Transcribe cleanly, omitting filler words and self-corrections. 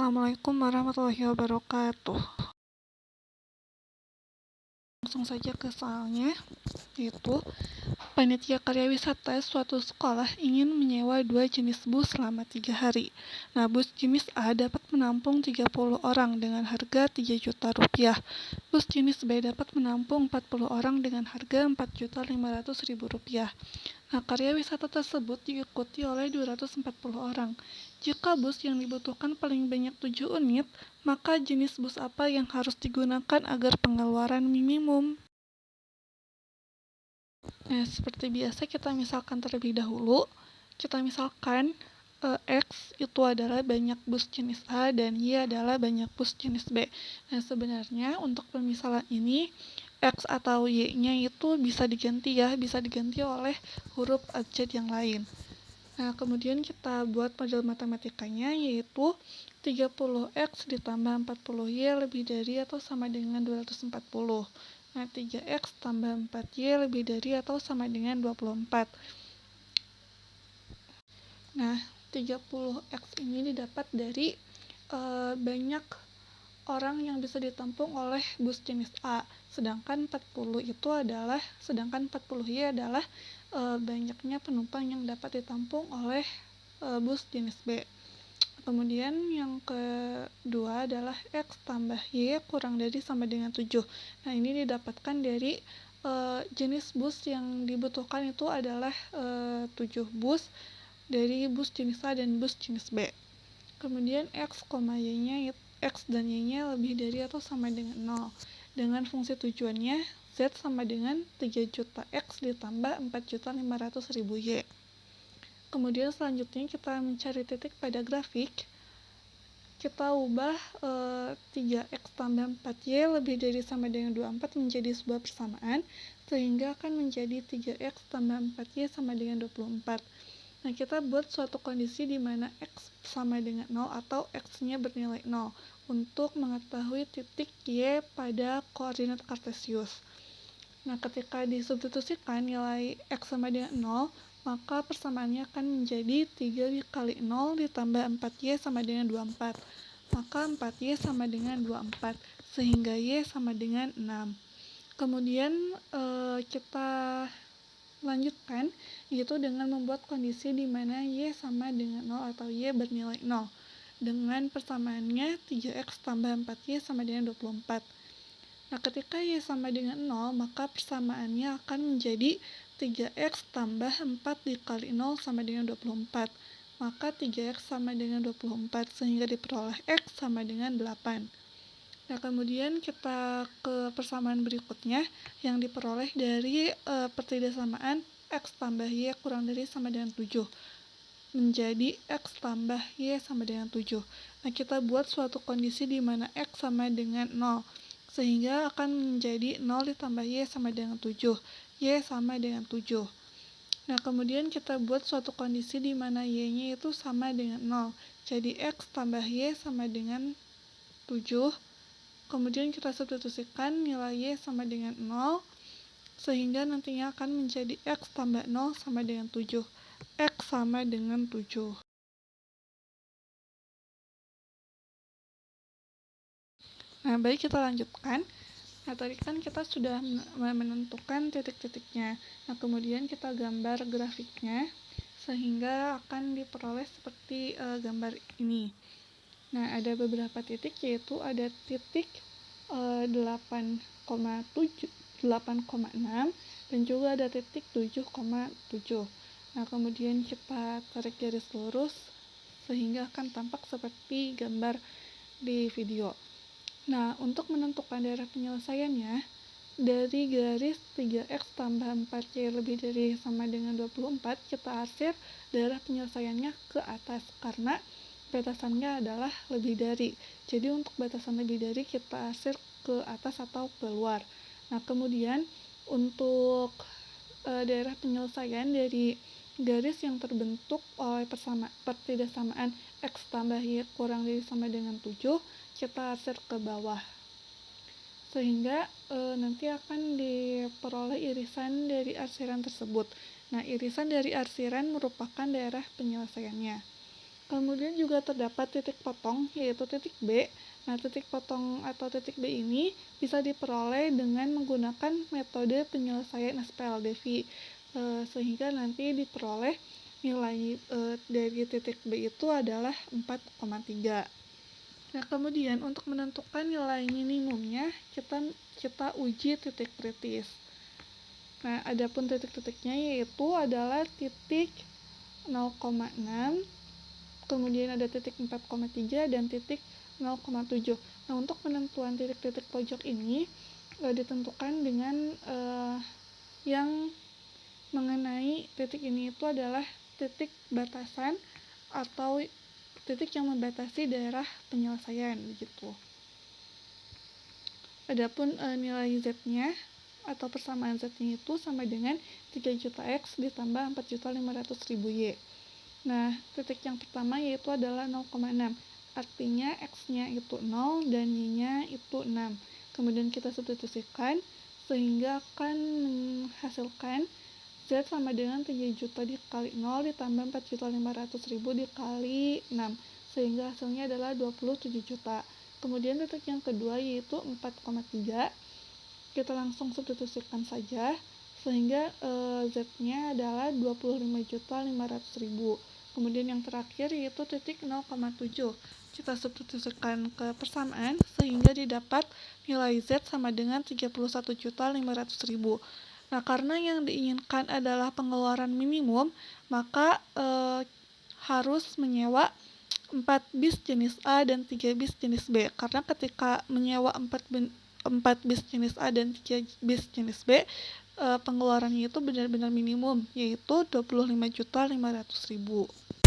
Assalamualaikum warahmatullahi wabarakatuh. Langsung saja ke soalnya, yaitu panitia karya wisata suatu sekolah ingin menyewa 2 jenis bus selama 3 hari. Nah, bus jenis A dapat menampung 30 orang dengan harga 3 juta rupiah. Bus jenis B dapat menampung 40 orang dengan harga 4.500.000 rupiah. Nah, karya wisata tersebut diikuti oleh 240 orang. Jika bus yang dibutuhkan paling banyak 7 unit, maka jenis bus apa yang harus digunakan agar pengeluaran minimum? Nah, seperti biasa kita misalkan terlebih dahulu. Kita misalkan X itu adalah banyak bus jenis A dan Y adalah banyak bus jenis B. Nah, sebenarnya untuk pemisalan ini X atau Y-nya itu bisa diganti oleh huruf abjad yang lain. Nah, kemudian kita buat model matematikanya, yaitu 30X ditambah 40Y lebih dari atau sama dengan 240. Nah, 3X tambah 4Y lebih dari atau sama dengan 24. Nah, 30X ini didapat dari banyak orang yang bisa ditampung oleh bus jenis A, sedangkan 40Y adalah banyaknya penumpang yang dapat ditampung oleh bus jenis B. Kemudian yang kedua adalah X tambah Y kurang dari sama dengan 7. Nah, ini didapatkan dari jenis bus yang dibutuhkan itu adalah 7 bus dari bus jenis A dan bus jenis B. Kemudian X, Y-nya X dan Y-nya lebih dari atau sama dengan 0. Dengan fungsi tujuannya, Z sama dengan 3 juta X ditambah 4.500.000 Y. Kemudian selanjutnya kita mencari titik pada grafik. Kita ubah 3X tambah 4Y lebih dari sama dengan 24 menjadi sebuah persamaan, sehingga akan menjadi 3X tambah 4Y sama dengan 24. Nah, kita buat suatu kondisi di mana X sama dengan 0 atau X-nya bernilai 0 untuk mengetahui titik Y pada koordinat kartesius. Nah, ketika disubstitusikan nilai X sama dengan 0, maka persamaannya akan menjadi 3 kali 0 ditambah 4Y sama dengan 24. Maka 4Y sama dengan 24, sehingga Y sama dengan 6. Kemudian kita lanjutkan, yaitu dengan membuat kondisi di mana Y sama dengan 0 atau Y bernilai 0. Dengan persamaannya 3X tambah 4Y sama dengan 24. Nah, ketika Y sama dengan 0, maka persamaannya akan menjadi 3X tambah 4 dikali 0 sama dengan 24. Maka 3X sama dengan 24, sehingga diperoleh X sama dengan 8. Nah, kemudian kita ke persamaan berikutnya yang diperoleh dari pertidaksamaan X tambah Y kurang dari sama dengan 7 menjadi X tambah Y sama dengan 7. Nah, kita buat suatu kondisi di mana X sama dengan 0, sehingga akan menjadi 0 ditambah Y sama dengan 7, Y sama dengan 7. Nah, kemudian kita buat suatu kondisi di mana Y-nya itu sama dengan 0, jadi X tambah Y sama dengan 7. Kemudian kita substitusikan nilai Y sama dengan 0, sehingga nantinya akan menjadi X tambah 0 sama dengan 7. X sama dengan 7. Nah, baik, kita lanjutkan. Nah, tadi kan kita sudah menentukan titik-titiknya. Nah, kemudian kita gambar grafiknya, sehingga akan diperoleh seperti gambar ini. Nah, ada beberapa titik, yaitu ada titik 8,6 dan juga ada titik 7,7. Nah, kemudian kita tarik garis lurus sehingga akan tampak seperti gambar di video. Nah, untuk menentukan daerah penyelesaiannya, dari garis 3X tambah 4Y lebih dari sama dengan 24, kita arsir daerah penyelesaiannya ke atas karena batasannya adalah lebih dari. Jadi untuk batasan lebih dari kita arsir ke atas atau keluar. Nah, kemudian untuk daerah penyelesaian dari garis yang terbentuk oleh pertidaksamaan X tambah Y kurang dari sama dengan 7, kita arsir ke bawah, sehingga nanti akan diperoleh irisan dari arsiran tersebut. Nah, irisan dari arsiran merupakan daerah penyelesaiannya. Kemudian juga terdapat titik potong, yaitu titik B. Nah, titik potong atau titik B ini bisa diperoleh dengan menggunakan metode penyelesaian SPLDV, sehingga nanti diperoleh nilai dari titik B itu adalah 4,3. Nah, kemudian untuk menentukan nilai minimumnya, kita uji titik kritis. Nah, adapun titik-titiknya yaitu adalah titik 0,6, kemudian ada titik 4,3 dan titik 0,7. Nah, untuk penentuan titik-titik pojok ini ditentukan dengan yang mengenai titik ini itu adalah titik batasan atau titik yang membatasi daerah penyelesaian gitu. Adapun nilai Z-nya atau persamaan Z-nya itu sama dengan 3 juta X ditambah 4.500.000 Y. Nah, titik yang pertama yaitu adalah 0,6. Artinya X-nya itu 0 dan Y-nya itu 6. Kemudian kita substitusikan sehingga akan menghasilkan Z sama dengan 3 juta dikali 0 ditambah 4.500.000 dikali 6. Sehingga hasilnya adalah 27 juta. Kemudian titik yang kedua yaitu 4,3. Kita langsung substitusikan saja sehingga Z-nya adalah 25.500.000. Kemudian yang terakhir yaitu titik 0,7. Kita substitusikan ke persamaan sehingga didapat nilai Z sama dengan 31.500.000. Nah, karena yang diinginkan adalah pengeluaran minimum, maka harus menyewa 4 bis jenis A dan 3 bis jenis B. Karena ketika menyewa 4 bis jenis A dan 3 bis jenis B, pengeluarannya itu benar-benar minimum, yaitu 25.500.000.